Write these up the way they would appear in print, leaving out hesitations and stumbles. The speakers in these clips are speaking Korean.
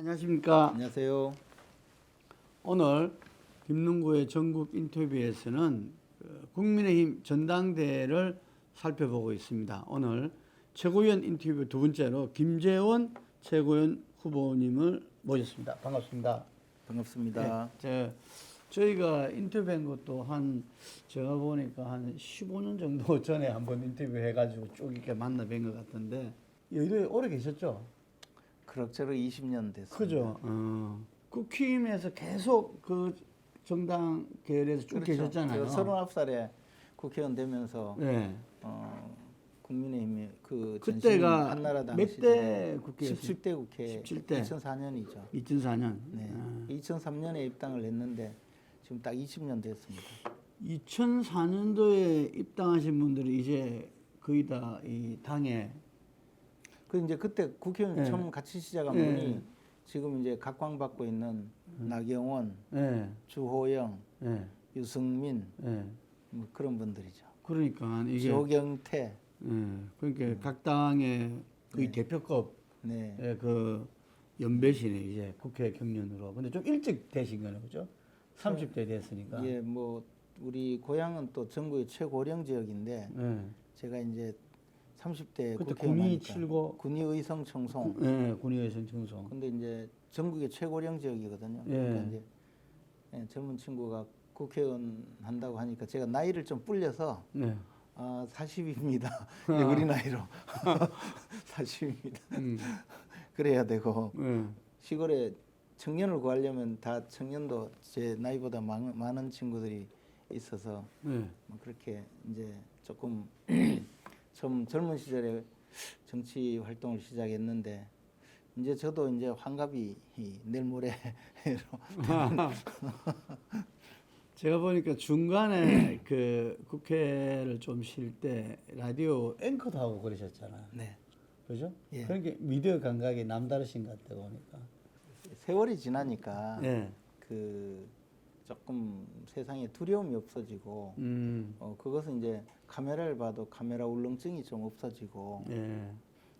안녕하십니까. 안녕하세요. 오늘 김능구의 전국 인터뷰에서는 국민의힘 전당대회를 살펴보고 있습니다. 오늘 최고위원 인터뷰 두 번째로 김재원 최고위원 후보님을 모셨습니다. 반갑습니다. 반갑습니다. 네, 저희가 인터뷰한 것도 제가 보니까 한 15년 정도 전에 한번 인터뷰해가지고 쭉 이렇게 만나 뵌 것 같은데 여의도에 오래 계셨죠? 그럭저럭 20년 됐습니다. 그죠. 국힘에서 계속 그 정당 계열에서 쭉 그렇죠. 계셨잖아요. 제가 39살에 국회의원 되면서 네. 국민의힘이 그 그때가 한나라당 몇 대 국회였어요? 17대 국회 17대. 2004년이죠. 2004년. 네. 2003년에 입당을 했는데 지금 딱 20년 됐습니다. 2004년도에 입당하신 분들이 이제 거의 다 이 당에 그 이제 그때 국회의원 네. 처음 같이 시작한 네. 분이 지금 이제 각광받고 있는 나경원, 네. 주호영, 네. 유승민 네. 뭐 그런 분들이죠. 그러니까 이게 조경태. 그러니까 각 당의 거의 네. 대표급 네. 그 연배시네 이제 국회 경륜으로. 근데 좀 일찍 되신 거네, 그죠? 30대 됐으니까. 예, 뭐 우리 고향은 또 전국의 최고령 지역인데 네. 제가 이제 30대 그때 국회의원 군위 하니까 칠고 군위 의성 청송. 네, 군의회선 청송. 근데 이제 전국의 최고령 지역이거든요. 예. 그러니까 이제 젊은 친구가 국회의원 한다고 하니까 제가 나이를 좀 불려서 네. 40입니다. 우리 나이로 40입니다. 그래야 되고 시골에 청년을 구하려면 다 청년도 제 나이보다 많은 친구들이 있어서 네. 뭐 그렇게 이제 조금 좀 젊은 시절에 정치 활동을 시작했는데 이제 저도 이제 환갑이 내일 모레로 제가 보니까 중간에 그 국회를 좀 쉴 때 라디오 앵커도 하고 그러셨잖아요. 네. 그죠? 예. 그러니까 미디어 감각이 남다르신 것 같다고 보니까. 세월이 지나니까 네. 그 조금 세상에 두려움이 없어지고 그것은 이제 카메라를 봐도 카메라 울렁증이 좀 없어지고 네.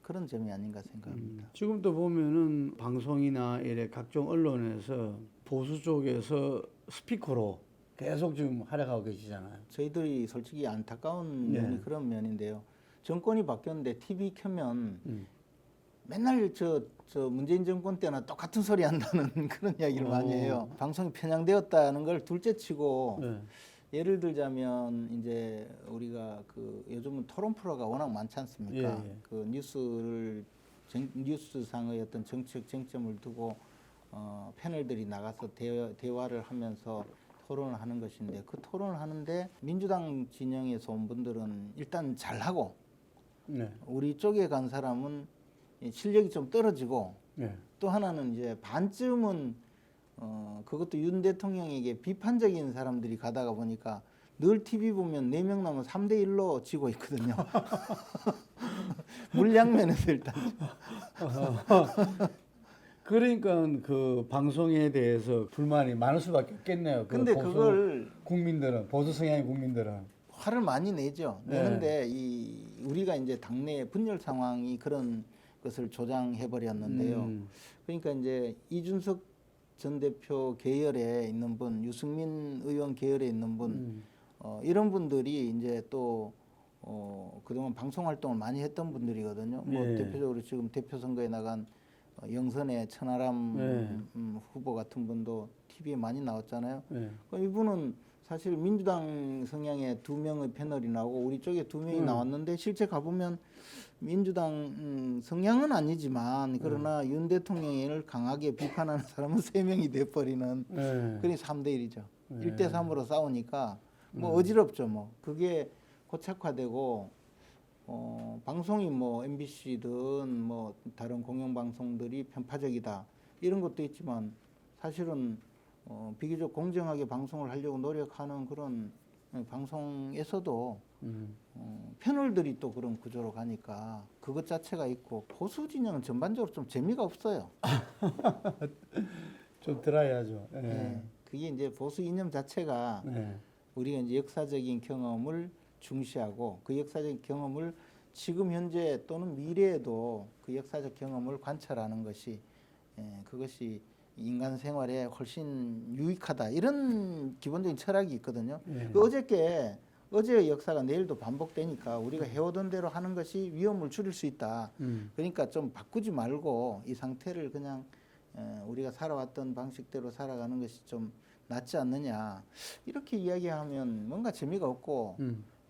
그런 점이 아닌가 생각합니다. 지금도 보면은 방송이나 이래 각종 언론에서 보수 쪽에서 스피커로 계속 지금 활약하고 계시잖아요. 저희들이 솔직히 안타까운 네. 면이 그런 면인데요. 정권이 바뀌었는데 TV 켜면 음. 맨날 저 문재인 정권 때나 똑같은 소리 한다는 그런 이야기를 많이 해요. 방송이 편향되었다는 걸 둘째치고 네. 예를 들자면 이제 우리가 그 요즘은 토론 프로가 워낙 많지 않습니까? 예, 예. 그 뉴스상의 어떤 정책 쟁점을 두고 패널들이 나가서 대화를 하면서 토론을 하는 것인데 그 토론을 하는데 민주당 진영에서 온 분들은 일단 잘하고 네. 우리 쪽에 간 사람은 실력이 좀 떨어지고 네. 또 하나는 이제 반쯤은 그것도 윤 대통령에게 비판적인 사람들이 가다가 보니까 늘 TV 보면 4명 남은 3대 1로 지고 있거든요. 물량면에서 일단. 그러니까 그 방송에 대해서 불만이 많을 수밖에 없겠네요. 근데 그걸 국민들은 보수 성향의 국민들은 화를 많이 내죠. 네. 내는데 우리가 이제 당내 분열 상황이 그런 것을 조장해 버렸는데요. 그러니까 이제 이준석 전 대표 계열에 있는 분, 유승민 의원 계열에 있는 분, 이런 분들이 이제 또 그동안 방송 활동을 많이 했던 분들이거든요. 뭐 예. 대표적으로 지금 대표 선거에 나간 영선의 천하람 후보 같은 분도 TV에 많이 나왔잖아요. 네. 이분은 사실 민주당 성향의 2명의 패널이 나오고 우리 쪽에 2명이 나왔는데 실제 가보면 민주당 성향은 아니지만 그러나 윤 대통령을 강하게 비판하는 사람은 3명이 돼버리는 네. 그게 3대 1이죠. 1대 3으로 싸우니까 뭐 어지럽죠. 뭐 그게 고착화되고 방송이 뭐 MBC든 뭐 다른 공영방송들이 편파적이다 이런 것도 있지만 사실은 비교적 공정하게 방송을 하려고 노력하는 그런 방송에서도 패널들이 또 그런 구조로 가니까 그것 자체가 있고 보수 진영은 전반적으로 좀 재미가 없어요. 좀 들어야죠. 네. 네. 그게 이제 보수 이념 자체가 네. 우리가 이제 역사적인 경험을 중시하고 그 역사적 경험을 지금 현재 또는 미래에도 그 역사적 경험을 관찰하는 것이 그것이 인간 생활에 훨씬 유익하다 이런 기본적인 철학이 있거든요. 예. 그 어제의 역사가 내일도 반복되니까 우리가 해오던 대로 하는 것이 위험을 줄일 수 있다. 그러니까 좀 바꾸지 말고 이 상태를 그냥 우리가 살아왔던 방식대로 살아가는 것이 좀 낫지 않느냐 이렇게 이야기하면 뭔가 재미가 없고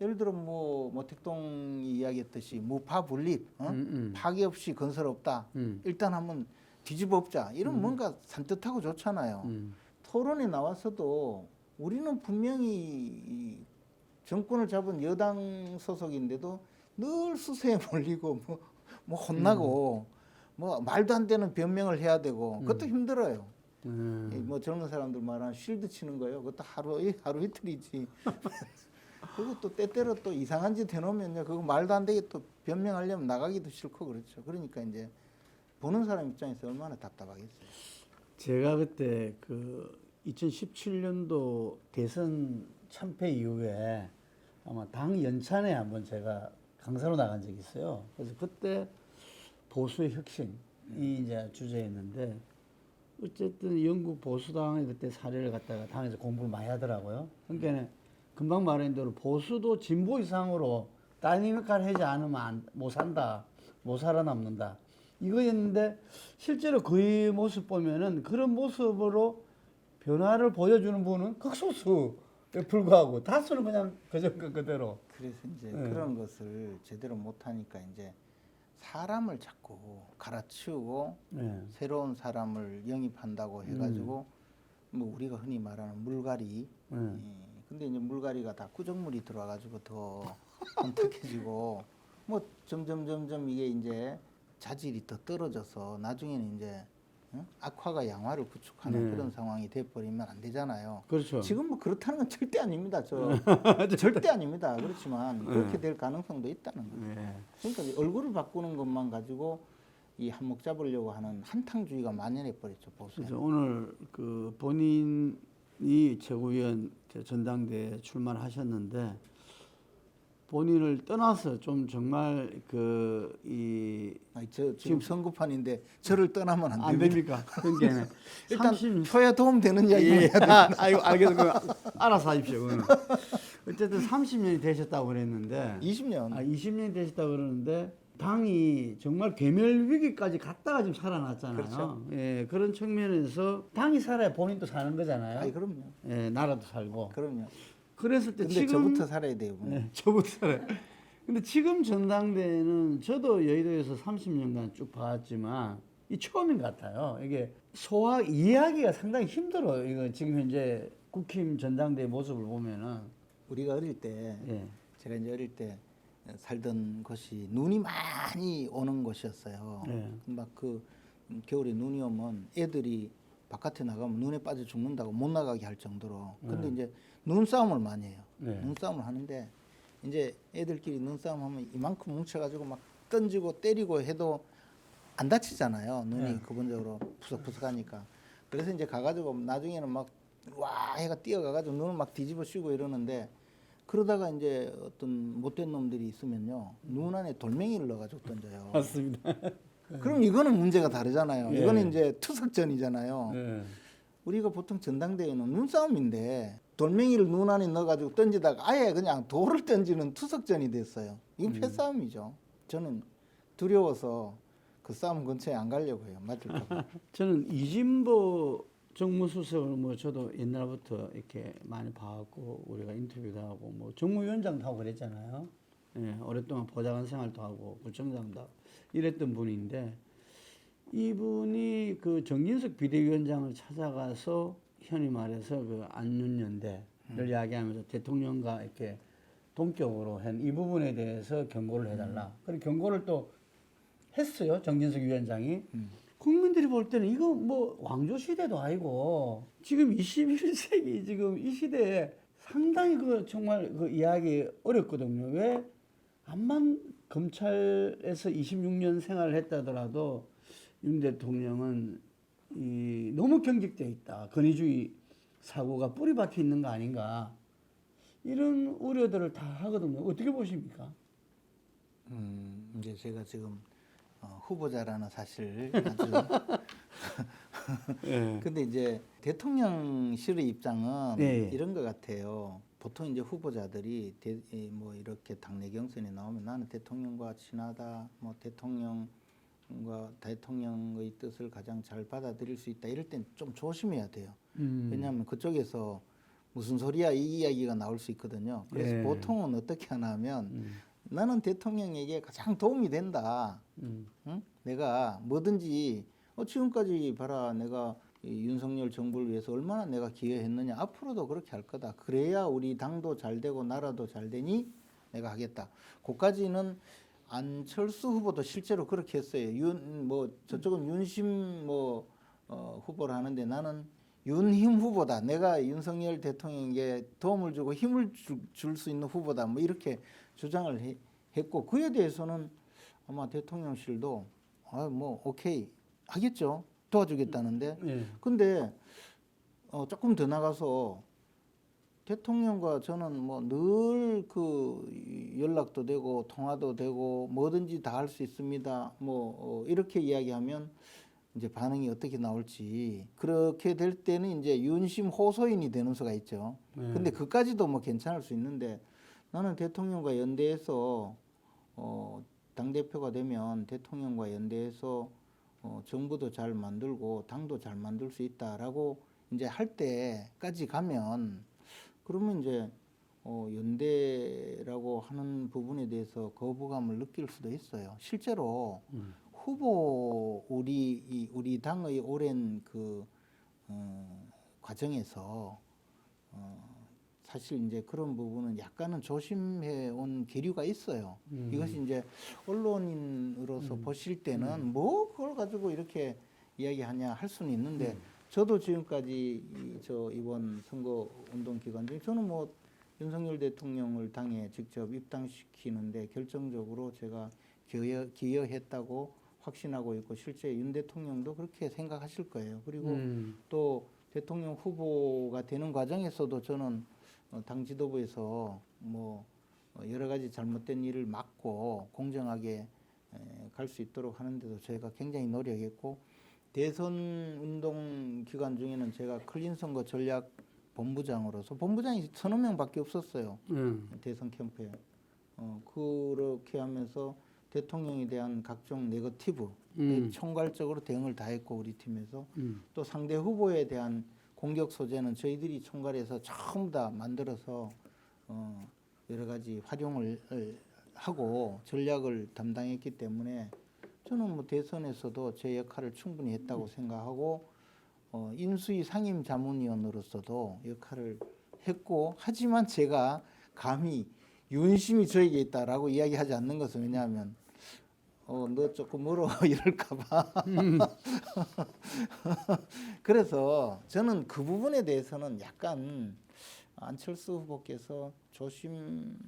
예를 들어 뭐 모택동이 이야기했듯이 무파분립 파괴 없이 건설 없다 일단 한번 뒤집어 엎자 이런 뭔가 산뜻하고 좋잖아요. 토론에 나와서도 우리는 분명히 이 정권을 잡은 여당 소속인데도 늘 수세에 몰리고 뭐 혼나고 뭐 말도 안 되는 변명을 해야 되고 그것도 힘들어요. 뭐 젊은 사람들 말하는 쉴드 치는 거예요. 그것도 하루 이틀이지. 그리고 또 때때로 또 이상한 짓 해놓으면요. 그거 말도 안 되게 또 변명하려면 나가기도 싫고 그렇죠. 그러니까 이제 보는 사람 입장에서 얼마나 답답하겠어요. 제가 그때 그 2017년도 대선 참패 이후에 아마 당 연찬에 한번 제가 강사로 나간 적이 있어요. 그래서 그때 보수의 혁신이 이제 주제였는데 어쨌든 영국 보수당의 그때 사례를 갖다가 당에서 공부를 많이 하더라고요. 그러니까 금방 말한 대로 보수도 진보 이상으로 다이내믹하게 하지 않으면 못 산다, 못 살아남는다. 이거였는데 실제로 그의 모습 보면은 그런 모습으로 변화를 보여주는 분은 극소수에 불과하고 다수는 그냥 그대로. 그래서 이제 그런 것을 제대로 못하니까 이제 사람을 자꾸 갈아치우고 새로운 사람을 영입한다고 해가지고 뭐 우리가 흔히 말하는 물갈이. 근데 이제 물갈이가 다 꾸정물이 들어와가지고 더 혼탁해지고 뭐 점점 이게 이제 자질이 더 떨어져서 나중에는 이제 악화가 양화를 구축하는 그런 상황이 돼버리면 안 되잖아요. 그렇죠. 지금 뭐 그렇다는 건 절대 아닙니다. 절대 아닙니다. 그렇지만 그렇게 될 가능성도 있다는 거죠. 그러니까 얼굴을 바꾸는 것만 가지고 이 한몫 잡으려고 하는 한탕주의가 만연해 버렸죠. 보수에. 그래서 오늘 그 본인이 최고위원 전당대에 출마를 하셨는데 본인을 떠나서 좀 정말 지금 선거판인데 저를 떠나면 안 됩니다. 됩니까? 그러니까 일단 표야 도움 되는 이야기만 해야 됩니다. 아이고 알겠습니다. 알아서 하십시오. 그거는. 어쨌든 30년이 되셨다고 그랬는데 20년. 20년이 되셨다고 그러는데 당이 정말 괴멸 위기까지 갔다가 지금 살아났잖아요. 그렇죠. 예, 그런 측면에서 당이 살아야 본인도 사는 거잖아요. 아이 그럼요. 예, 나라도 살고. 그럼요. 그랬을 때 근데 지금 저부터 살아야 돼요. 네, 저부터 살아요. 근데 지금 전당대회는 저도 여의도에서 30년간 쭉 봐왔지만 이 처음인 것 같아요. 이게 이해하기가 상당히 힘들어요. 이거 지금 현재 국힘 전당대회 모습을 보면은 우리가 어릴 때 제가 이제 어릴 때 살던 곳이 눈이 많이 오는 곳이었어요. 막 그 겨울에 눈이 오면 애들이 바깥에 나가면 눈에 빠져 죽는다고 못 나가게 할 정도로. 근데 이제 눈싸움을 많이 해요. 눈싸움을 하는데 이제 애들끼리 눈싸움 하면 이만큼 뭉쳐가지고 막 던지고 때리고 해도 안 다치잖아요. 눈이 기본적으로 푸석푸석하니까. 그래서 이제 가가지고 나중에는 막 와 해가 뛰어가가지고 눈을 막 뒤집어 씌우고 이러는데 그러다가 이제 어떤 못된 놈들이 있으면요 눈 안에 돌멩이를 넣어가지고 던져요. 맞습니다. 그럼 이거는 문제가 다르잖아요. 이거는 이제 투석전이잖아요. 우리가 보통 전당대회는 눈싸움인데 돌멩이를 눈 안에 넣어가지고 던지다가 아예 그냥 돌을 던지는 투석전이 됐어요. 이건 패싸움이죠. 저는 두려워서 그 싸움 근처에 안 가려고 해요. 맞을까 봐. 저는 이진보 정무수석을 뭐 저도 옛날부터 이렇게 많이 봐왔고 우리가 인터뷰도 하고 뭐 정무위원장도 하고 그랬잖아요. 예, 오랫동안 보좌관 생활도 하고 구청장도 하고 이랬던 분인데 이분이 그 정진석 비대위원장을 찾아가서 현히 말해서 그 안윤연대를 이야기하면서 대통령과 이렇게 동격으로 한 이 부분에 대해서 경고를 해달라. 그리고 경고를 또 했어요. 정진석 위원장이. 국민들이 볼 때는 이거 뭐 왕조 시대도 아니고 지금 21세기 지금 이 시대에 상당히 그 정말 그 이해하기 어렵거든요. 왜 암만 검찰에서 26년 생활을 했다더라도 윤 대통령은 너무 경직돼 있다. 권위주의 사고가 뿌리 박혀 있는 거 아닌가. 이런 우려들을 다 하거든요. 어떻게 보십니까? 이제 제가 지금 후보자라는 사실을 아주 예. 근데 이제 대통령실의 입장은 네. 이런 것 같아요. 보통 이제 후보자들이 뭐 이렇게 당내 경선에 나오면 나는 대통령과 친하다, 뭐 대통령의 뜻을 가장 잘 받아들일 수 있다. 이럴 땐 좀 조심해야 돼요. 왜냐하면 그쪽에서 무슨 소리야 이 이야기가 나올 수 있거든요. 그래서 예. 보통은 어떻게 하냐면 나는 대통령에게 가장 도움이 된다. 응? 내가 뭐든지 지금까지 봐라 내가 이 윤석열 정부를 위해서 얼마나 내가 기여했느냐. 앞으로도 그렇게 할 거다. 그래야 우리 당도 잘 되고 나라도 잘 되니 내가 하겠다. 그까지는 안철수 후보도 실제로 그렇게 했어요. 저쪽은 윤심 후보를 하는데 나는 윤힘 후보다. 내가 윤석열 대통령에게 도움을 주고 힘을 줄 수 있는 후보다. 뭐 이렇게 주장을 했고 그에 대해서는 아마 대통령실도 뭐 오케이 하겠죠. 도와주겠다는데. 예. 근데 조금 더 나가서 대통령과 저는 뭐 늘 그 연락도 되고 통화도 되고 뭐든지 다 할 수 있습니다. 이렇게 이야기하면 이제 반응이 어떻게 나올지 그렇게 될 때는 이제 윤심 호소인이 되는 수가 있죠. 근데 그까지도 뭐 괜찮을 수 있는데 나는 대통령과 연대해서 당 대표가 되면 대통령과 연대해서 정부도 잘 만들고 당도 잘 만들 수 있다라고 이제 할 때까지 가면 그러면 이제 연대라고 하는 부분에 대해서 거부감을 느낄 수도 있어요. 실제로 후보 우리 당의 오랜 그 과정에서 사실 이제 그런 부분은 약간은 조심해 온 기류가 있어요. 이것이 이제 언론인으로서 보실 때는 뭐 그걸 가지고 이렇게 이야기하냐 할 수는 있는데 저도 지금까지 이번 선거 운동 기간 중에 저는 뭐 윤석열 대통령을 당에 직접 입당시키는데 결정적으로 제가 기여했다고 확신하고 있고 실제 윤 대통령도 그렇게 생각하실 거예요. 그리고 또 대통령 후보가 되는 과정에서도 저는 당 지도부에서 뭐 여러 가지 잘못된 일을 막고 공정하게 갈 수 있도록 하는데도 저희가 굉장히 노력했고 대선 운동 기간 중에는 제가 클린 선거 전략 본부장으로서 본부장이 1,000명밖에 없었어요. 대선 캠프에. 그렇게 하면서 대통령에 대한 각종 네거티브 총괄적으로 대응을 다 했고 우리 팀에서 또 상대 후보에 대한 공격 소재는 저희들이 총괄해서 전부 다 만들어서 여러 가지 활용을 하고 전략을 담당했기 때문에 저는 뭐 대선에서도 제 역할을 충분히 했다고 생각하고 인수위 상임 자문위원으로서도 역할을 했고 하지만 제가 감히 윤심이 저에게 있다라고 이야기하지 않는 것은 왜냐하면 너 조금 멀어 이럴까봐 그래서 저는 그 부분에 대해서는 약간 안철수 후보께서 조심하는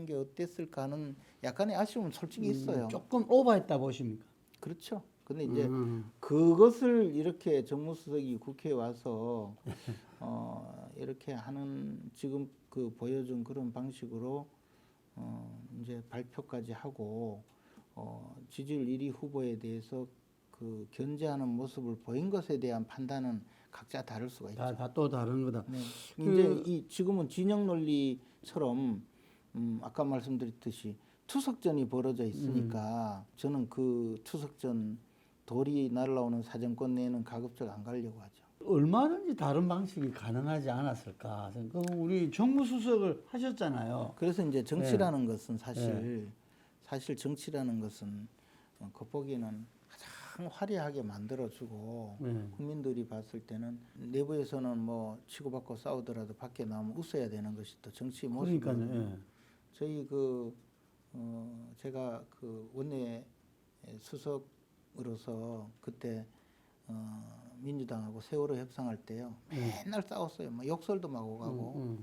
게 어땠을까 하는 약간의 아쉬움은 솔직히 있어요. 조금 오버했다 보십니까? 그렇죠. 근데 이제 그것을 이렇게 정무수석이 국회에 와서 이렇게 하는 지금 그 보여준 그런 방식으로 이제 발표까지 하고 지지율 1위 후보에 대해서 그 견제하는 모습을 보인 것에 대한 판단은 각자 다를 수가 있죠. 다 또 다른 거다. 네. 이제 지금은 진영 논리처럼 아까 말씀드렸듯이 투석전이 벌어져 있으니까 저는 그 투석전 돌이 날라오는 사정권 내에는 가급적 안 가려고 하죠. 얼마든지 다른 방식이 가능하지 않았을까. 우리 정무수석을 하셨잖아요. 그래서 이제 정치라는 것은 사실 정치라는 것은 겉보기에는 가장 화려하게 만들어주고 국민들이 봤을 때는 내부에서는 뭐 치고받고 싸우더라도 밖에 나오면 웃어야 되는 것이 또 정치의 모습이거든요. 그러니까요. 저희 제가 그 원내 수석으로서 그때 민주당하고 세월호 협상할 때요 맨날 싸웠어요. 막 욕설도 막 오가고.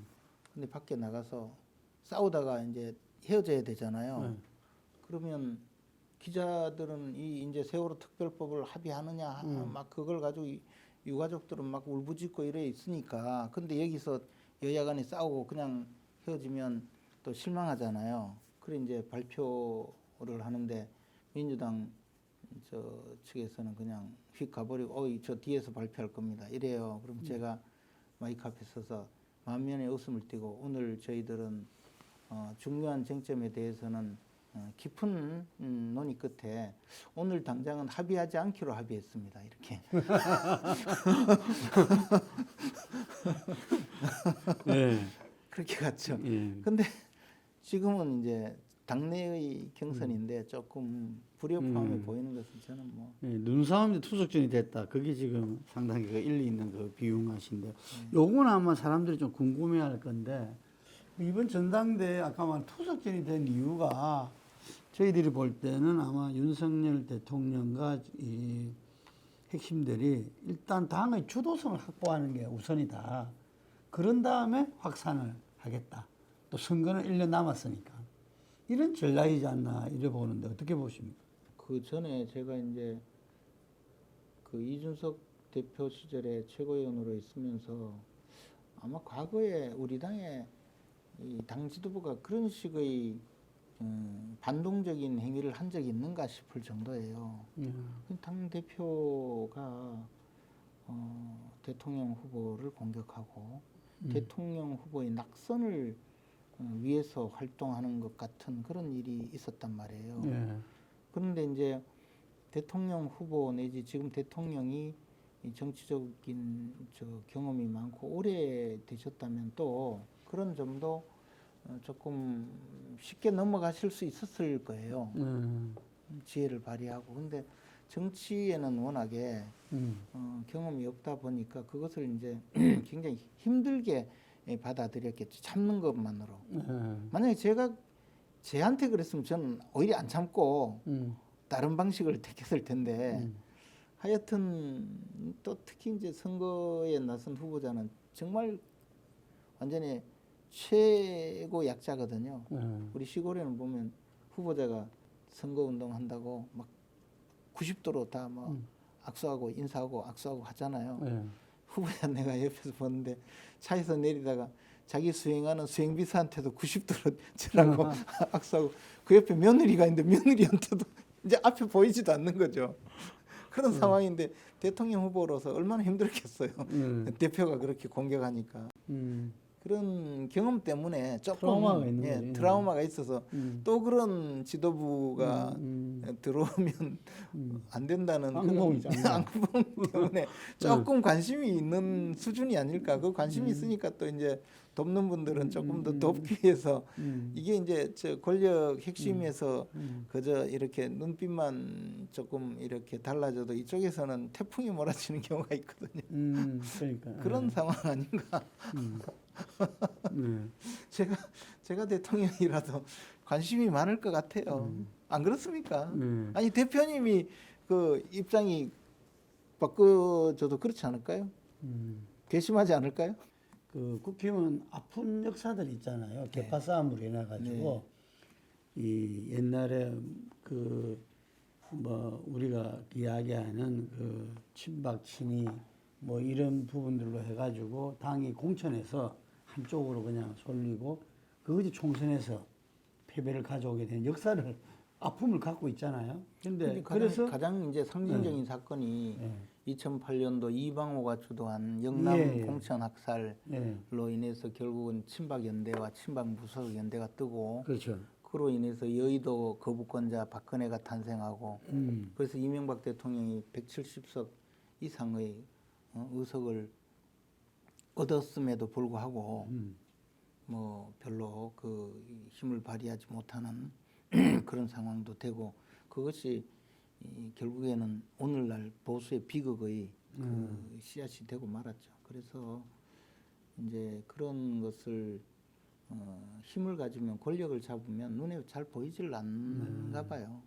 근데 밖에 나가서 싸우다가 이제 헤어져야 되잖아요. 그러면 기자들은 이제 세월호 특별법을 합의하느냐 막 그걸 가지고 유가족들은 막 울부짖고 이래 있으니까 근데 여기서 여야 간에 싸우고 그냥 헤어지면 또 실망하잖아요. 그래 이제 발표를 하는데 민주당 저 측에서는 그냥 휙 가버리고 저 뒤에서 발표할 겁니다. 이래요. 그럼 제가 마이크 앞에 서서 만면에 웃음을 띠고 오늘 저희들은 중요한 쟁점에 대해서는 깊은 논의 끝에 오늘 당장은 합의하지 않기로 합의했습니다. 이렇게. 예. 그렇게 갔죠. 예. 근데 지금은 이제 당내의 경선인데 조금 불협화음이 보이는 것은 저는 뭐 예, 눈싸움이 투석전이 됐다. 그게 지금 상당히 그 일리 있는 그 비유하신데, 요건 아마 사람들이 좀 궁금해할 건데 이번 전당대회 아까 말 투석전이 된 이유가 저희들이 볼 때는 아마 윤석열 대통령과 이 핵심들이 일단 당의 주도성을 확보하는 게 우선이다. 그런 다음에 확산을 하겠다. 또 선거는 1년 남았으니까. 이런 전략이지 않나 이래 보는데 어떻게 보십니까? 그 전에 제가 이제 그 이준석 대표 시절에 최고위원으로 있으면서 아마 과거에 우리 당의 이 당 지도부가 그런 식의 반동적인 행위를 한 적이 있는가 싶을 정도예요. 당 대표가 대통령 후보를 공격하고 대통령 후보의 낙선을 위해서 활동하는 것 같은 그런 일이 있었단 말이에요. 예. 그런데 이제 대통령 후보 내지 지금 대통령이 이 정치적인 경험이 많고 오래 되셨다면 또 그런 점도 조금 쉽게 넘어가실 수 있었을 거예요. 지혜를 발휘하고. 근데 정치에는 워낙에 경험이 없다 보니까 그것을 이제 굉장히 힘들게 받아들였겠죠. 참는 것만으로. 만약에 제가 제한테 그랬으면 저는 오히려 안 참고 다른 방식을 택했을 텐데 하여튼 또 특히 이제 선거에 나선 후보자는 정말 완전히 최고 약자거든요. 우리 시골에는 보면 후보자가 선거운동 한다고 막 90도로 다 뭐 악수하고 인사하고 악수하고 하잖아요. 후보자 내가 옆에서 보는데 차에서 내리다가 자기 수행하는 수행비서한테도 90도로 절하고 악수하고 그 옆에 며느리가 있는데 며느리한테도 이제 앞에 보이지도 않는 거죠. 그런 상황인데 대통령 후보로서 얼마나 힘들겠어요. 대표가 그렇게 공격하니까. 그런 경험 때문에 조금 트라우마가 있는 거죠. 트라우마가 있어서 또 그런 지도부가 들어오면 안 된다는 앙금이죠, 앙금 때문에 조금 관심이 있는 수준이 아닐까. 그 관심이 있으니까 또 이제 돕는 분들은 조금 더 돕기 위해서 이게 이제 저 권력 핵심에서 그저 이렇게 눈빛만 조금 이렇게 달라져도 이쪽에서는 태풍이 몰아치는 경우가 있거든요. 그러니까. 그런 상황 아닌가. 제가 대통령이라도 관심이 많을 것 같아요. 안 그렇습니까? 아니 대표님이 그 입장이 바꿔줘도 그렇지 않을까요? 괘씸하지 않을까요? 그 국힘은 아픈 역사들 있잖아요. 개파 싸움으로 인해 가지고 이 옛날에 그 뭐 우리가 이야기하는 그 친박 친이 뭐 이런 부분들로 해가지고 당이 공천에서 한쪽으로 그냥 쏠리고 그것이 총선에서 패배를 가져오게 된 역사를 아픔을 갖고 있잖아요. 근데 그래서 가장 이제 상징적인 사건이 2008년도 이방호가 주도한 영남 공천 학살로 인해서 결국은 친박 연대와 친박 무소속 연대가 뜨고 그렇죠. 그로 인해서 여의도 거부권자 박근혜가 탄생하고 그래서 이명박 대통령이 170석 이상의 의석을 얻었음에도 불구하고 뭐 별로 그 힘을 발휘하지 못하는 그런 상황도 되고 그것이 결국에는 오늘날 보수의 비극의 그 씨앗이 되고 말았죠. 그래서 이제 그런 것을 힘을 가지면 권력을 잡으면 눈에 잘 보이질 않는가 봐요.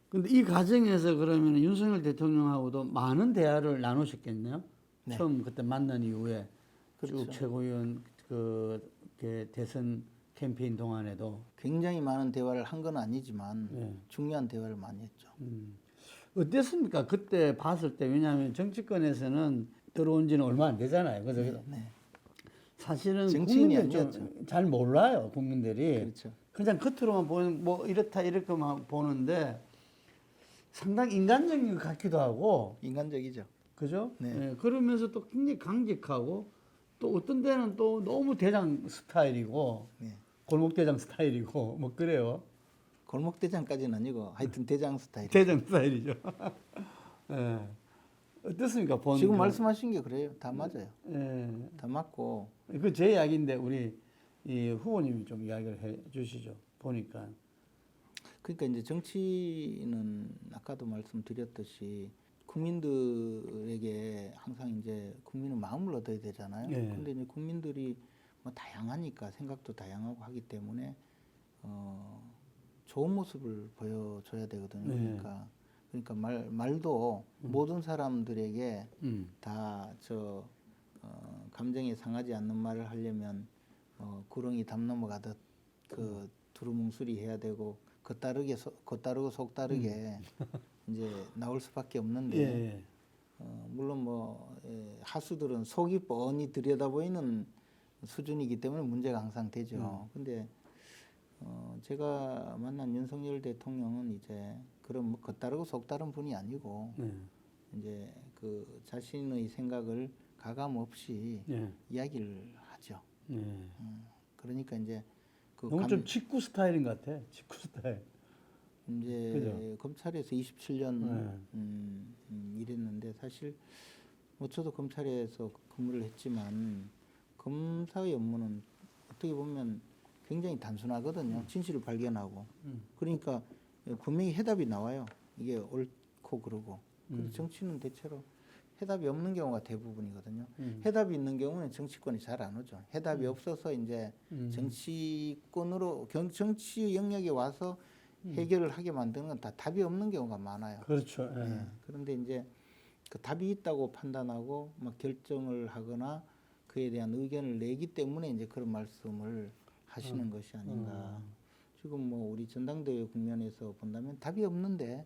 근데 이 과정에서 그러면 윤석열 대통령하고도 많은 대화를 나누셨겠네요. 네. 처음 그때 만난 이후에 그렇죠. 쭉 최고위원 그 대선 캠페인 동안에도 굉장히 많은 대화를 한 건 아니지만 중요한 대화를 많이 했죠. 어땠습니까? 그때 봤을 때 왜냐하면 정치권에서는 들어온 지는 얼마 안 되잖아요. 그래서 사실은 정치인이 국민들이 잘 몰라요. 국민들이 그렇죠. 그냥 겉으로만 보는 뭐 이렇다 이렇게만 보는데 상당히 인간적인 것 같기도 하고, 인간적이죠. 그죠? 네. 예, 그러면서 또 굉장히 강직하고, 또 어떤 데는 또 너무 대장 스타일이고, 네. 골목 대장 스타일이고, 뭐 그래요. 골목 대장까지는 아니고 하여튼 대장 스타일. 대장 스타일이죠. 예. 어떻습니까? 본 지금 그- 말씀하신 게 그래요. 다 맞아요. 예. 다 맞고 그 제 이야기인데 우리 이 후보님이 좀 이야기를 해 주시죠. 보니까. 그러니까 이제 정치는 아까도 말씀드렸듯이 국민들에게 항상 이제 국민의 마음을 얻어야 되잖아요. 예. 근데 이제 국민들이 뭐 다양하니까 생각도 다양하고 하기 때문에 좋은 모습을 보여줘야 되거든요. 예. 그러니까 말도 모든 사람들에게 다 감정에 상하지 않는 말을 하려면 구렁이 담 넘어가듯 그 두루뭉술이 해야 되고 겉다르고 속다르게 이제 나올 수밖에 없는데 예. 물론 하수들은 속이 뻔히 들여다보이는 수준이기 때문에 문제가 항상 되죠. 근데 제가 만난 윤석열 대통령은 이제 그런 뭐 겉다르고 속다른 분이 아니고 예. 이제 그 자신의 생각을 가감 없이 예. 이야기를 하죠. 예. 그러니까 이제 그 너무 좀 직구 스타일인 것 같아. 직구 스타일. 이제 그죠? 검찰에서 27년 네. 일했는데 사실 뭐 저도 검찰에서 근무를 했지만 검사의 업무는 어떻게 보면 굉장히 단순하거든요. 진실을 발견하고 그러니까 분명히 해답이 나와요. 이게 옳고 그러고. 근데 정치는 대체로 해답이 없는 경우가 대부분이거든요. 해답이 있는 경우는 정치권이 잘 안 오죠. 해답이 없어서 이제 정치권으로 정치 영역에 와서 해결을 하게 만드는 건 다 답이 없는 경우가 많아요. 그렇죠. 예. 네. 그런데 이제 그 답이 있다고 판단하고 막 결정을 하거나 그에 대한 의견을 내기 때문에 이제 그런 말씀을 하시는 것이 아닌가. 지금 뭐 우리 전당대회 국면에서 본다면 답이 없는데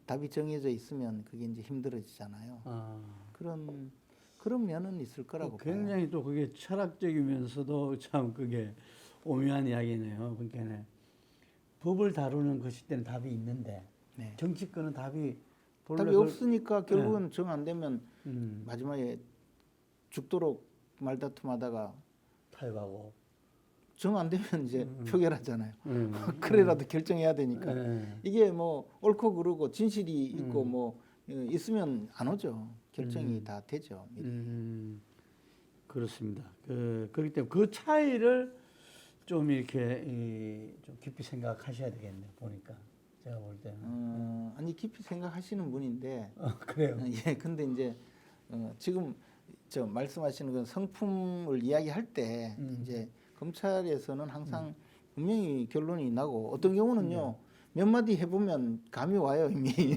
답이 정해져 있으면 그게 이제 힘들어지잖아요. 그런 면은 있을 거라고 봐요. 굉장히 또 그게 철학적이면서도 참 그게 오묘한 이야기네요. 그러니까 법을 다루는 것일 때는 답이 있는데 네. 정치권은 답이 본래 답이 없으니까 결국은 정 안 되면 마지막에 죽도록 말다툼하다가 타협하고 정 안 되면 이제 표결하잖아요. 그래라도 결정해야 되니까 이게 뭐 옳고 그르고 진실이 있고 뭐 있으면 안 오죠. 결정이 다 되죠. 그렇습니다. 그렇기 때문에 그 차이를 좀 이렇게 좀 깊이 생각하셔야 되겠네요. 보니까 제가 볼 때는. 아니 깊이 생각하시는 분인데 그래요. 예, 근데 이제 지금 저 말씀하시는 그 성품을 이야기할 때 이제 검찰에서는 항상 분명히 결론이 나고 어떤 경우는요 몇 마디 해보면 감이 와요 이미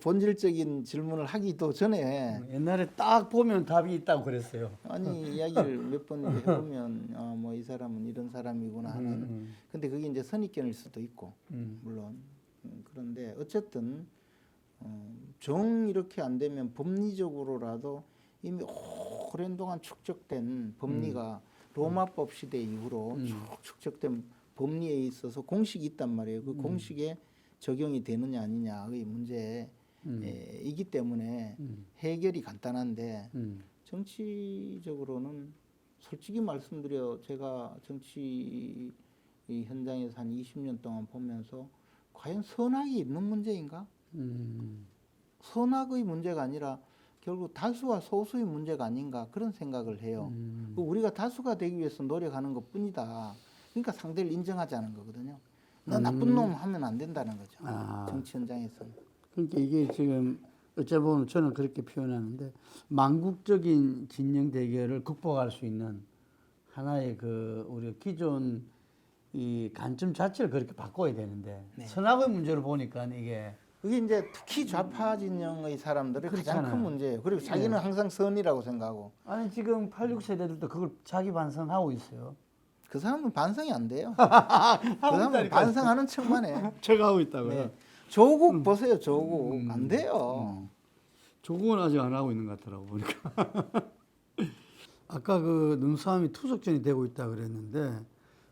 본질적인 질문을 하기도 전에 옛날에 딱 보면 답이 있다고 그랬어요. 아니 이야기를 몇 번 해보면 뭐 이 사람은 이런 사람이구나 하는 근데 그게 이제 선입견일 수도 있고 물론 그런데 어쨌든 정 이렇게 안 되면 법리적으로라도 이미 오랜 동안 축적된 법리가 로마법 시대 이후로 쭉 축적된 법리에 있어서 공식이 있단 말이에요. 그 공식에 적용이 되느냐 아니냐의 문제이기 때문에 해결이 간단한데 정치적으로는 솔직히 말씀드려 제가 정치 현장에서 한 20년 동안 보면서 과연 선악이 있는 문제인가? 선악의 문제가 아니라 결국 다수와 소수의 문제가 아닌가 그런 생각을 해요. 우리가 다수가 되기 위해서 노력하는 것뿐이다. 그러니까 상대를 인정하자는 거거든요. 너 나쁜 놈 하면 안 된다는 거죠. 정치 현장에서는. 그러니까 이게 지금 어찌보면 저는 그렇게 표현하는데 망국적인 진영 대결을 극복할 수 있는 하나의 그 우리 기존 이 관점 자체를 그렇게 바꿔야 되는데 선악의 문제로 보니까 이게 그게 이제 특히 좌파 진영의 사람들의 가장 큰 문제예요. 그리고 자기는 항상 선이라고 생각하고. 아니 지금 86세대들도 그걸 자기 반성하고 있어요. 그 사람은 반성이 안 돼요. 그 사람은 반성하는 척만 해. 제가 하고 있다고요. 네. 조국 보세요. 조국 안 돼요. 조국은 아직 안 하고 있는 것 같더라고 보니까. 아까 그 눈싸움이 투석전이 되고 있다 그랬는데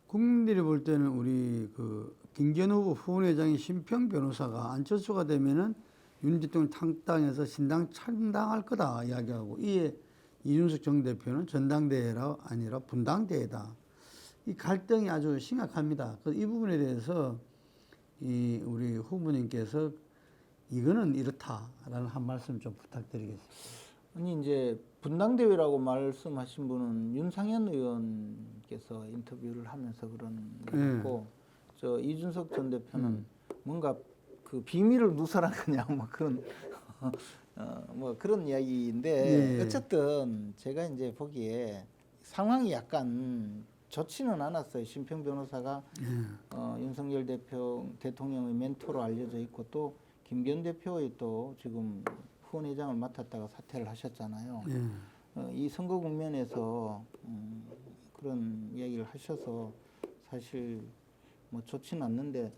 국민들이 볼 때는 우리 그 김기현 후보 후원회장이 심평 변호사가 안철수가 되면은 윤 대통령 탕당해서 신당 창당할 거다 이야기하고, 이에 이준석 정 대표는 전당대회라 아니라 분당대회다. 이 갈등이 아주 심각합니다. 그래서 이 부분에 대해서 이 우리 후보님께서 이거는 이렇다라는 한 말씀 좀 부탁드리겠습니다. 아니 이제 분당대회라고 말씀하신 분은 윤상현 의원께서 인터뷰를 하면서 그런 거고, 저 이준석 전 대표는 뭔가 그 비밀을 누설한 거냐 뭐 그런 뭐 그런 이야기인데, 어쨌든 제가 이제 보기에 상황이 약간 좋지는 않았어요. 심평 변호사가 윤석열 대통령의 멘토로 알려져 있고, 또 김기현 대표의 또 지금 후원회장을 맡았다가 사퇴를 하셨잖아요. 이 선거 국면에서 그런 이야기를 하셔서 사실 뭐 좋지는 않는데,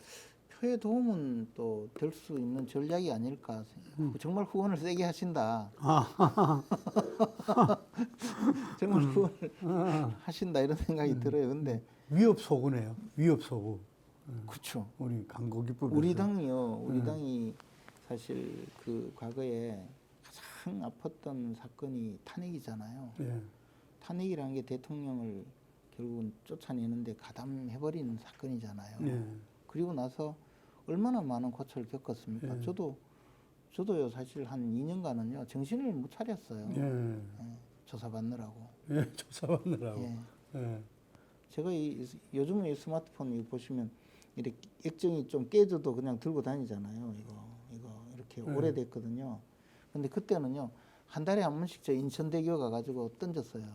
표에 도움은 또 될 수 있는 전략이 아닐까. 정말 후원을 세게 하신다. 정말 후원을 하신다 이런 생각이 들어요. 근데 위협 소구네요. 위협 소구. 그렇죠. 우리 강고기법. 우리 당이요. 우리 당이 사실 그 과거에 가장 아팠던 사건이 탄핵이잖아요. 탄핵이라는 게 대통령을 결국은 쫓아내는데 가담해버린 사건이잖아요. 그리고 나서 얼마나 많은 고초를 겪었습니까? 저도요 사실 한 2년간은요 정신을 못 차렸어요. 조사받느라고. 조사받느라고. 제가 요즘에 이 스마트폰 보시면 이렇게 액정이 좀 깨져도 그냥 들고 다니잖아요. 이거 이렇게 오래됐거든요. 근데 그때는요 한 달에 한 번씩 저 인천대교 가가지고 던졌어요.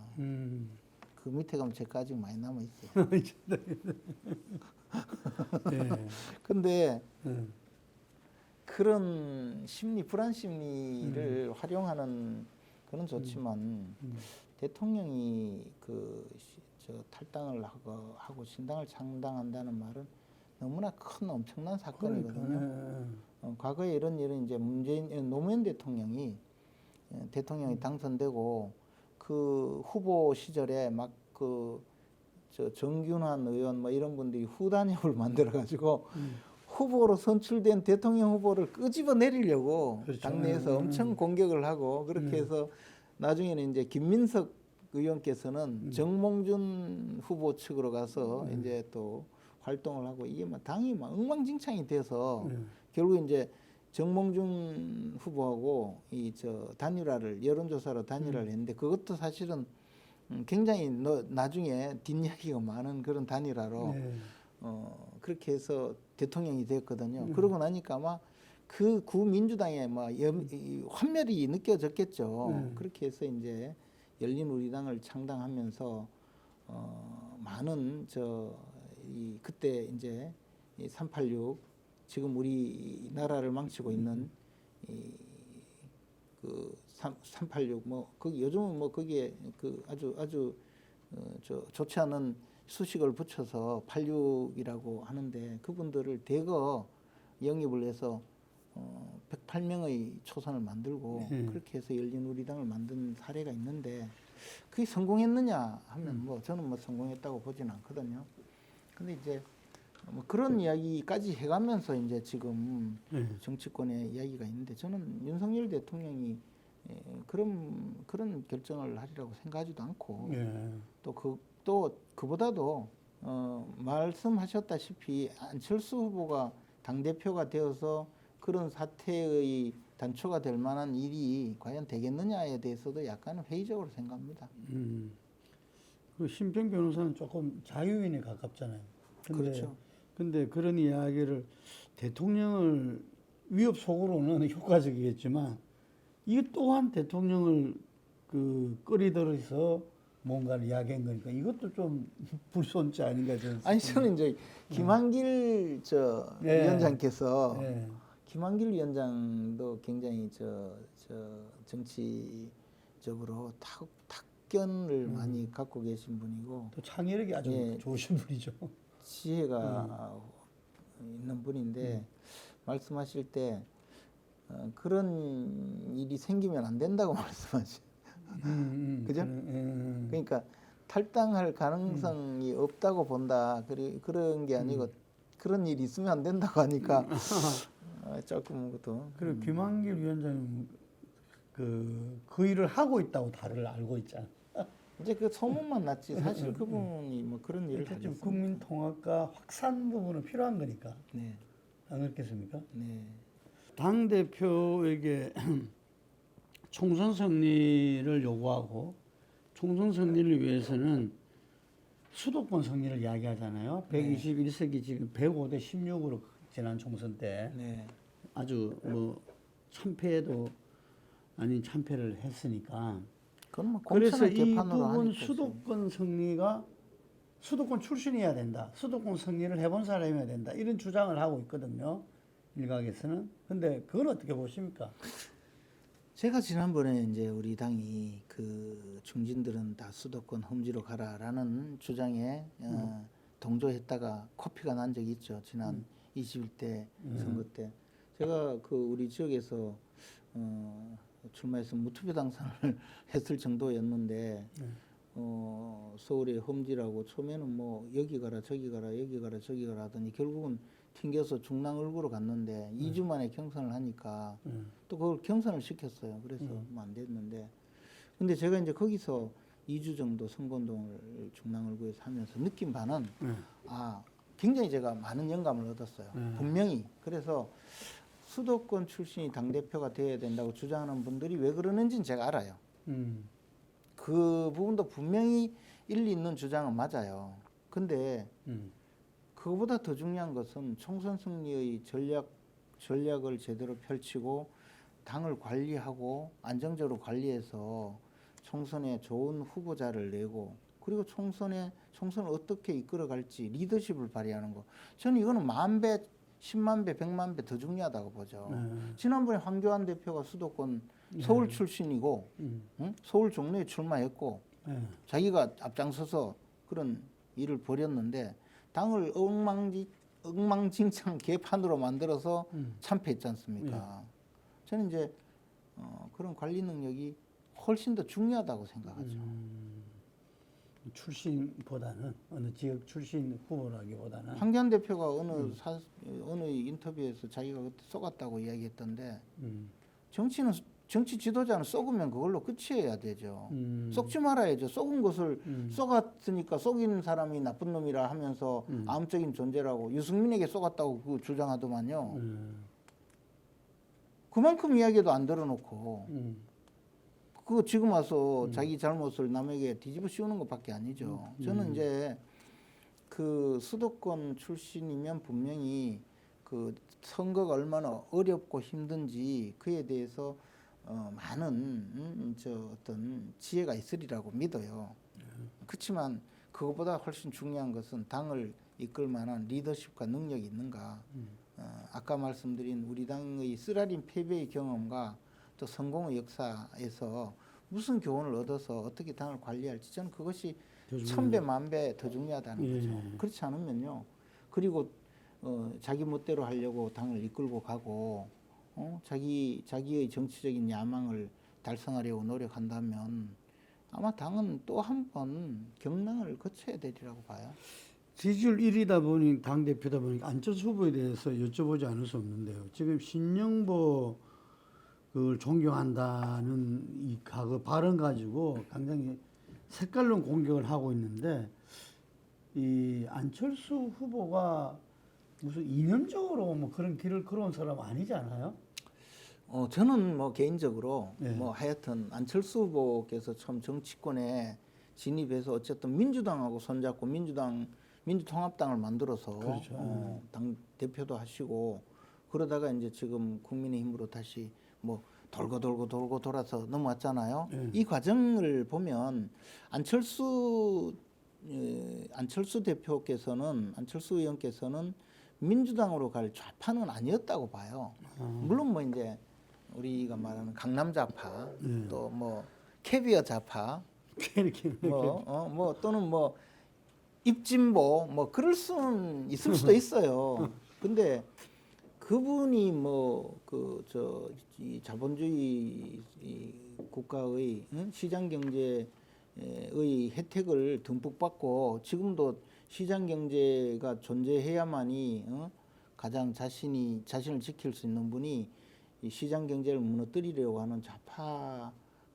그 밑에 가면 제 거 아직 많이 남아 있어요. 근데 그런 심리, 불안 심리를 활용하는 그건 좋지만 대통령이 저 탈당을 하고 신당을 창당한다는 말은 너무나 큰 엄청난 사건이거든요. 과거에 이런 일은 이제 노무현 대통령이 당선되고 그 후보 시절에 막 저 정균환 의원 뭐 이런 분들이 후단협을 만들어 가지고 후보로 선출된 대통령 후보를 끄집어 내리려고 당내에서 엄청 공격을 하고, 그렇게 해서 나중에는 이제 김민석 의원께서는 정몽준 후보 측으로 가서 이제 또 활동을 하고, 이게 막 당이 막 엉망진창이 돼서 결국 이제 정몽준 후보하고 저 단일화를 여론조사로 단일화를 했는데, 그것도 사실은 굉장히 나중에 뒷이야기가 많은 그런 단일화로 그렇게 해서 대통령이 됐거든요. 그러고 나니까 아마 그 구민주당의 환멸이 느껴졌겠죠. 그렇게 해서 이제 열린우리당을 창당하면서 많은 그때 이제 386 지금 우리나라를 망치고 있는 그 386 거기 요즘은 거기에 그 아주 좋지 않은 수식을 붙여서 86이라고 하는데, 그분들을 대거 영입을 해서 108명의 초선을 만들고 그렇게 해서 열린우리당을 만든 사례가 있는데, 그게 성공했느냐 하면 저는 성공했다고 보지는 않거든요. 근데 이제 그런 이야기까지 해가면서 이제 지금 정치권의 이야기가 있는데, 저는 윤석열 대통령이 그런 결정을 하리라고 생각하지도 않고, 또 그보다도 말씀하셨다시피 안철수 후보가 당대표가 되어서 그런 사태의 단초가 될 만한 일이 과연 되겠느냐에 대해서도 약간은 회의적으로 생각합니다. 그 심평 변호사는 조금 자유인에 가깝잖아요. 그렇죠. 근데 그런 이야기를 대통령을 위협 속으로는 효과적이겠지만, 이 또한 대통령을 끌어들여서 뭔가를 이야기한 거니까 이것도 좀 불손자 아닌가 저는. 아니 저는 이제 김한길 위원장께서 김한길 위원장도 굉장히 정치적으로 탁견을 많이 갖고 계신 분이고, 또 창의력이 아주 좋으신 분이죠. 지혜가 있는 분인데, 말씀하실 때 그런 일이 생기면 안 된다고 말씀하시. 그죠? 그러니까 탈당할 가능성이 없다고 본다. 그런 게 아니고 그런 일이 있으면 안 된다고 하니까 조금 그것도 그리고 김한길 위원장은 그 일을 하고 있다고 다들 알고 있잖아. 이제 그 소문만 났지 사실 그분이 뭐 그런 일을 좀 하겠습니까? 국민 통합과 확산 부분은 필요한 거니까. 네, 안 그렇겠습니까? 네, 당 대표에게 총선 승리를 요구하고 총선 승리를 위해서는 수도권 승리를 이야기하잖아요. 121석이 지금 105대 16으로 지난 총선 때 네, 아주 뭐 참패도 아닌 참패를 했으니까. 그건 뭐 그래서 공천을 이 개판으로 부분 하니까 수도권 승리가 수도권 출신이어야 된다. 수도권 승리를 해본 사람이어야 된다. 이런 주장을 하고 있거든요. 일각에서는. 근데 그건 어떻게 보십니까? 제가 지난번에 이제 우리 당이 그 중진들은 다 수도권 험지로 가라라는 주장에 동조했다가 코피가 난 적이 있죠. 지난 21대 선거 때 제가 그 우리 지역에서 출마해서 무투표 당선을 했을 정도였는데 서울의 험지라고 처음에는 뭐 여기 가라 저기 가라 여기 가라 저기 가라 하더니 결국은 튕겨서 중랑을구로 갔는데 2주 만에 경선을 하니까 또 그걸 경선을 시켰어요. 그래서 뭐 안 됐는데 근데 제가 이제 거기서 2주 정도 선거운동을 중랑을구에서 하면서 느낀 바는 굉장히 제가 많은 영감을 얻었어요. 분명히. 그래서 수도권 출신이 당대표가 되어야 된다고 주장하는 분들이 왜 그러는지는 제가 알아요. 그 부분도 분명히 일리 있는 주장은 맞아요. 근데 그거보다 더 중요한 것은 총선 승리의 전략을 제대로 펼치고 당을 관리하고 안정적으로 관리해서 총선에 좋은 후보자를 내고 그리고 총선을 어떻게 이끌어갈지 리더십을 발휘하는 거. 저는 이거는 10,000배, 10만 배, 100만 배 더 중요하다고 보죠. 지난번에 황교안 대표가 수도권 서울 출신이고 서울 종로에 출마했고 자기가 앞장서서 그런 일을 벌였는데 당을 엉망진창 개판으로 만들어서 참패했지 않습니까? 저는 이제 그런 관리 능력이 훨씬 더 중요하다고 생각하죠. 출신보다는 어느 지역 출신 후보라기보다는 황교안 대표가 어느 인터뷰에서 자기가 그때 쏘갔다고 이야기했던데 정치 지도자는 쏘으면 그걸로 끝이어야 되죠. 쏘지 말아야죠. 쏘은 것을 쏘갔으니까 쏘긴 사람이 나쁜 놈이라 하면서 암적인 존재라고 유승민에게 쏘갔다고 그 주장하더만요. 그만큼 이야기도 안 들어놓고 그거 지금 와서 자기 잘못을 남에게 뒤집어 씌우는 것밖에 아니죠. 저는 이제 그 수도권 출신이면 분명히 그 선거가 얼마나 어렵고 힘든지 그에 대해서 많은 어떤 지혜가 있으리라고 믿어요. 그렇지만 그것보다 훨씬 중요한 것은 당을 이끌 만한 리더십과 능력이 있는가. 아까 말씀드린 우리 당의 쓰라린 패배의 경험과 또 성공의 역사에서 무슨 교훈을 얻어서 어떻게 당을 관리할지 저는 그것이 1000배, 10,000배 더 중요하다는 거죠. 그렇지 않으면요. 그리고 자기 멋대로 하려고 당을 이끌고 가고 자기의 정치적인 야망을 달성하려고 노력한다면 아마 당은 또 한 번 경랑을 거쳐야 되리라고 봐요. 지지율 1위다 보니 당대표다 보니까 안철수 후보에 대해서 여쭤보지 않을 수 없는데요. 지금 신영보 그걸 존경한다는 이 발언 가지고 굉장히 색깔론 공격을 하고 있는데 이 안철수 후보가 무슨 이념적으로 뭐 그런 길을 걸어온 사람 아니잖아요. 저는 뭐 개인적으로 뭐 하여튼 안철수 후보께서 처음 정치권에 진입해서 어쨌든 민주당하고 손잡고 민주통합당을 만들어서 그렇죠. 당 대표도 하시고 그러다가 이제 지금 국민의힘으로 다시 뭐 돌고 돌아서 넘어왔잖아요. 이 과정을 보면 안철수 의원께서는 민주당으로 갈 좌파는 아니었다고 봐요. 물론 뭐 이제 우리가 말하는 강남 좌파 또 뭐 캐비어 좌파 뭐 또는 뭐 입진보 뭐 그럴 수는 있을 수도 있어요. 근데 그분이 뭐 이 자본주의 이 국가의 시장 경제의 혜택을 듬뿍 받고 지금도 시장 경제가 존재해야만이 가장 자신을 지킬 수 있는 분이 이 시장 경제를 무너뜨리려고 하는 좌파가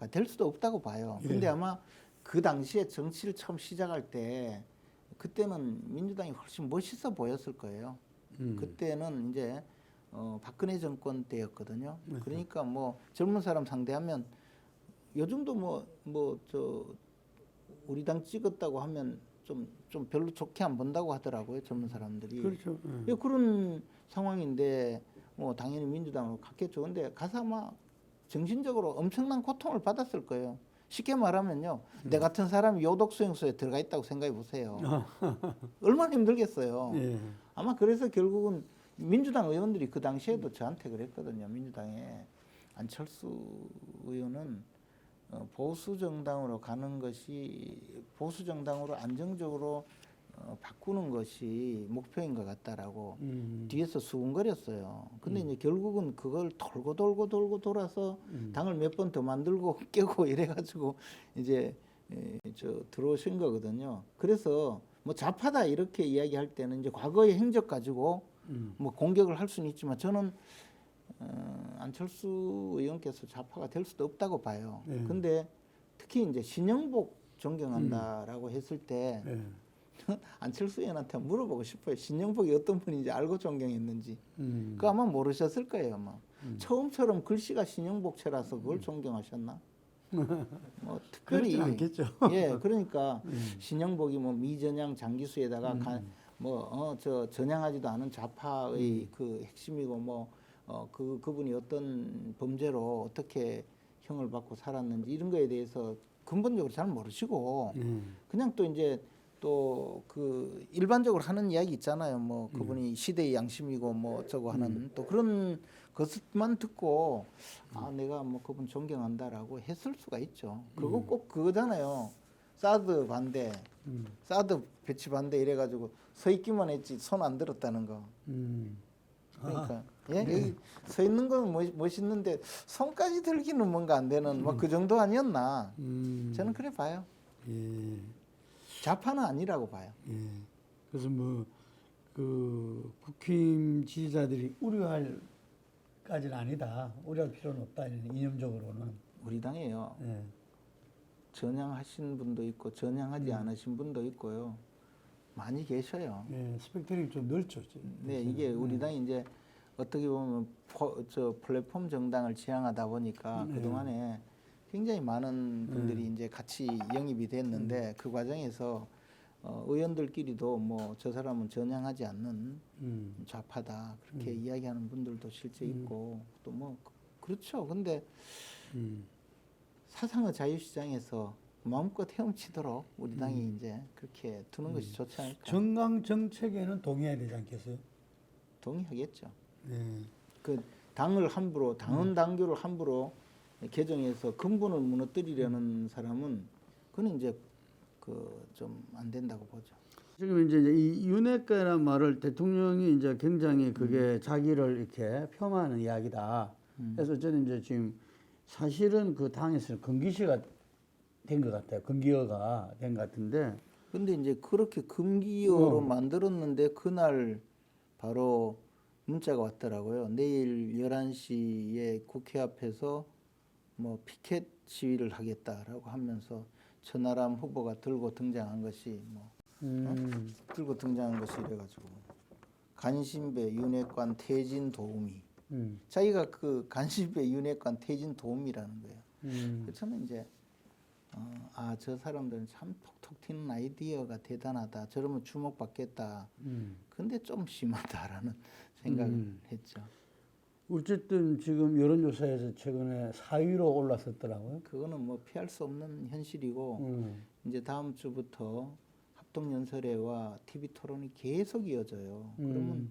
될 수도 없다고 봐요. 근데 아마 그 당시에 정치를 처음 시작할 때 그때는 민주당이 훨씬 멋있어 보였을 거예요. 그때는 이제 박근혜 정권 때였거든요. 그러니까 뭐 젊은 사람 상대하면 요즘도 저 우리 당 찍었다고 하면 좀 별로 좋게 안 본다고 하더라고요. 젊은 사람들이. 그렇죠. 예, 그런 상황인데 뭐 당연히 민주당으로 갔겠죠. 근데 가서 아마 정신적으로 엄청난 고통을 받았을 거예요. 쉽게 말하면요. 내 같은 사람이 요독수용소에 들어가 있다고 생각해 보세요. 얼마나 힘들겠어요. 예. 아마 그래서 결국은 민주당 의원들이 그 당시에도 저한테 그랬거든요. 민주당에 안철수 의원은 보수 정당으로 가는 것이 보수 정당으로 안정적으로 바꾸는 것이 목표인 것 같다라고 뒤에서 수군거렸어요. 근데 이제 결국은 그걸 돌고 돌아서 당을 몇 번 더 만들고 깨고 이래가지고 이제 들어오신 거거든요. 그래서 뭐 좌파다 이렇게 이야기할 때는 이제 과거의 행적 가지고 뭐 공격을 할 수는 있지만 저는 안철수 의원께서 좌파가 될 수도 없다고 봐요. 근데 특히 이제 신영복 존경한다라고 했을 때 안철수 의원한테 물어보고 싶어요. 신영복이 어떤 분인지 알고 존경했는지. 그거 아마 모르셨을 거예요. 아마. 처음처럼 글씨가 신영복체라서 그걸 존경하셨나? 뭐 특별히 그렇진 않겠죠. 예, 그러니까 신영복이 뭐 미전향 장기수에다가 저 전향하지도 않은 좌파의 그 핵심이고 그분이 어떤 범죄로 어떻게 형을 받고 살았는지 이런 거에 대해서 근본적으로 잘 모르시고 그냥 또 이제 또 그 일반적으로 하는 이야기 있잖아요. 뭐 그분이 시대의 양심이고 뭐 저거 하는 또 그런 것만 듣고 내가 뭐 그분 존경한다라고 했을 수가 있죠. 그거 꼭 그거잖아요. 사드 반대, 사드 배치 반대 이래가지고 서 있기만 했지 손 안 들었다는 거. 그러니까 여기 서 있는 건 멋있는데 손까지 들기는 뭔가 안 되는 뭐 그 정도 아니었나. 저는 그래 봐요. 예. 좌파는 아니라고 봐요. 예. 그래서 뭐 그 국힘 지지자들이 우려할 까지는 아니다. 우려할 필요는 없다. 이념적으로는. 우리 당에요. 예. 전향하신 분도 있고 전향하지 않으신 분도 있고요. 많이 계셔요. 예. 스펙트럼이 좀 넓죠. 네, 이게 우리 당이 이제 어떻게 보면 플랫폼 정당을 지향하다 보니까 그동안에 굉장히 많은 분들이 이제 같이 영입이 됐는데 그 과정에서 의원들끼리도 뭐 저 사람은 전향하지 않는 좌파다 그렇게 이야기하는 분들도 실제 있고 또 뭐 그렇죠. 근데 사상의 자유시장에서 마음껏 헤엄치도록 우리 당이 이제 그렇게 두는 것이 좋지 않을까. 정강 정책에는 동의해야 되지 않겠어요? 동의하겠죠. 예. 그 당을 함부로 당헌 당규를 함부로 개정해서 근본을 무너뜨리려는 사람은 그는 이제 그 좀 안 된다고 보죠. 지금 이제 이 윤핵관이라는 말을 대통령이 이제 굉장히 그게 자기를 이렇게 폄하하는 이야기다. 그래서 저는 이제 지금 사실은 그 당에서 금기시가 된 것 같아요. 금기어가 된 것 같은데. 근데 이제 그렇게 금기어로 만들었는데 그날 바로 문자가 왔더라고요. 내일 11시에 국회 앞에서 뭐 피켓 시위를 하겠다라고 하면서 천하람 후보가 들고 등장한 것이 들고 등장한 것이 이래가지고 간신배 윤핵관 퇴진 도우미 자기가 그 간신배 윤핵관 퇴진 도우미라는 거예요. 그래서 저는 이제 저 사람들은 참 톡톡 튀는 아이디어가 대단하다. 저러면 주목받겠다. 근데 좀 심하다라는 생각을 했죠. 어쨌든 지금 여론조사에서 최근에 4위로 올랐었더라고요. 그거는 뭐 피할 수 없는 현실이고 이제 다음 주부터 합동연설회와 TV 토론이 계속 이어져요. 그러면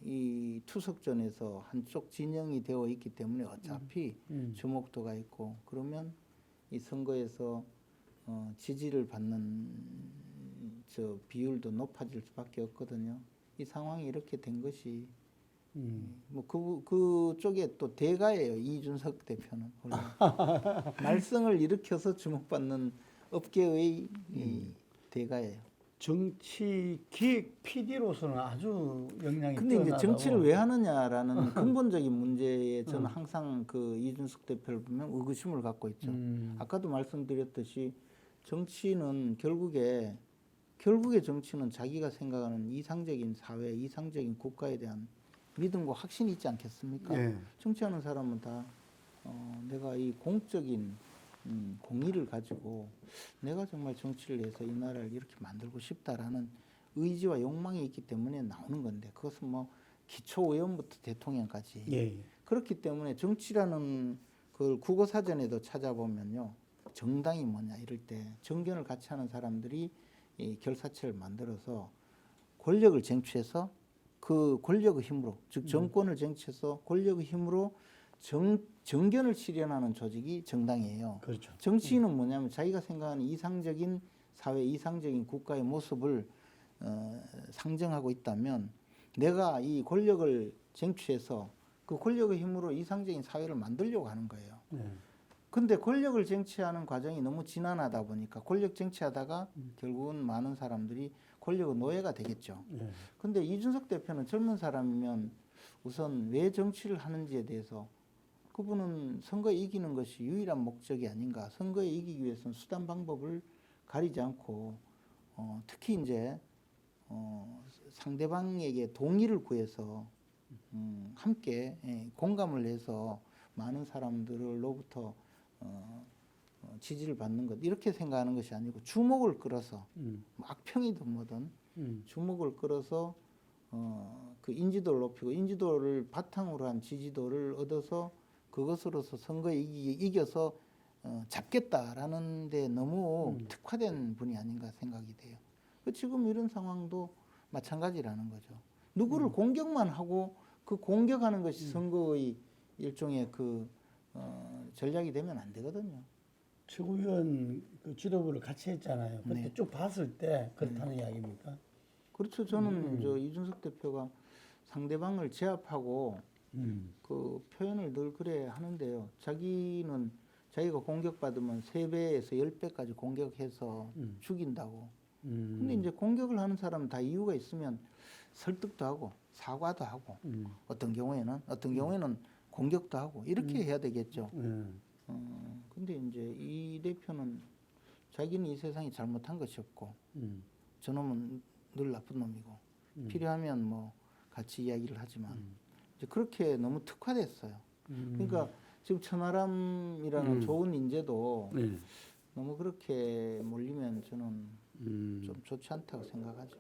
이 투석전에서 한쪽 진영이 되어 있기 때문에 어차피 주목도가 있고 그러면 이 선거에서 지지를 받는 저 비율도 높아질 수밖에 없거든요. 이 상황이 이렇게 된 것이 뭐 그쪽에 또 대가예요. 이준석 대표는 원래 말썽을 일으켜서 주목받는 업계의 이 대가예요. 정치 기획 PD로서는 아주 역량이 근데 이제 뛰어나다고. 정치를 왜 하느냐라는 근본적인 문제에 저는 항상 그 이준석 대표를 보면 의구심을 갖고 있죠. 아까도 말씀드렸듯이 정치는 결국에 정치는 자기가 생각하는 이상적인 사회, 이상적인 국가에 대한 믿음과 확신이 있지 않겠습니까? 예. 정치하는 사람은 다 내가 이 공적인 공의를 가지고 내가 정말 정치를 해서 이 나라를 이렇게 만들고 싶다라는 의지와 욕망이 있기 때문에 나오는 건데 그것은 뭐 기초의원부터 대통령까지 예. 그렇기 때문에 정치라는 그 국어 사전에도 찾아보면요 정당이 뭐냐 이럴 때 정견을 같이 하는 사람들이 이 결사체를 만들어서 권력을 쟁취해서 그 권력의 힘으로 즉 정권을 쟁취해서 권력의 힘으로 정견을 실현하는 조직이 정당이에요. 그렇죠. 정치인은 뭐냐면 자기가 생각하는 이상적인 사회, 이상적인 국가의 모습을 상정하고 있다면 내가 이 권력을 쟁취해서 그 권력의 힘으로 이상적인 사회를 만들려고 하는 거예요. 근데 권력을 쟁취하는 과정이 너무 지난하다 보니까 권력 쟁취하다가 결국은 많은 사람들이 권력의 노예가 되겠죠. 근데 이준석 대표는 젊은 사람이면 우선 왜 정치를 하는지에 대해서 그분은 선거에 이기는 것이 유일한 목적이 아닌가. 선거에 이기기 위해서는 수단 방법을 가리지 않고 특히 이제 상대방에게 동의를 구해서 함께 공감을 해서 많은 사람들로부터 지지를 받는 것 이렇게 생각하는 것이 아니고 주목을 끌어서 악평이든 뭐든 주목을 끌어서 그 인지도를 높이고 인지도를 바탕으로 한 지지도를 얻어서 그것으로서 선거에 이겨서 잡겠다라는 데 너무 특화된 분이 아닌가 생각이 돼요. 지금 이런 상황도 마찬가지라는 거죠. 누구를 공격만 하고 그 공격하는 것이 선거의 일종의 그 전략이 되면 안 되거든요. 최고위원 그 지도부를 같이 했잖아요. 그때 네. 쭉 봤을 때 그렇다는 이야기입니까? 그렇죠. 저는 저 이준석 대표가 상대방을 제압하고 그 표현을 늘 그래 하는데요. 자기는 자기가 공격받으면 3배에서 10배까지 공격해서 죽인다고. 근데 이제 공격을 하는 사람은 다 이유가 있으면 설득도 하고 사과도 하고 어떤 경우에는 공격도 하고 이렇게 해야 되겠죠. 근데 이제 이 대표는 자기는 이 세상이 잘못한 것이 없고 저놈은 늘 나쁜 놈이고 필요하면 뭐 같이 이야기를 하지만 이제 그렇게 너무 특화됐어요. 그러니까 지금 천하람이라는 좋은 인재도 너무 그렇게 몰리면 저는 좀 좋지 않다고 생각하죠.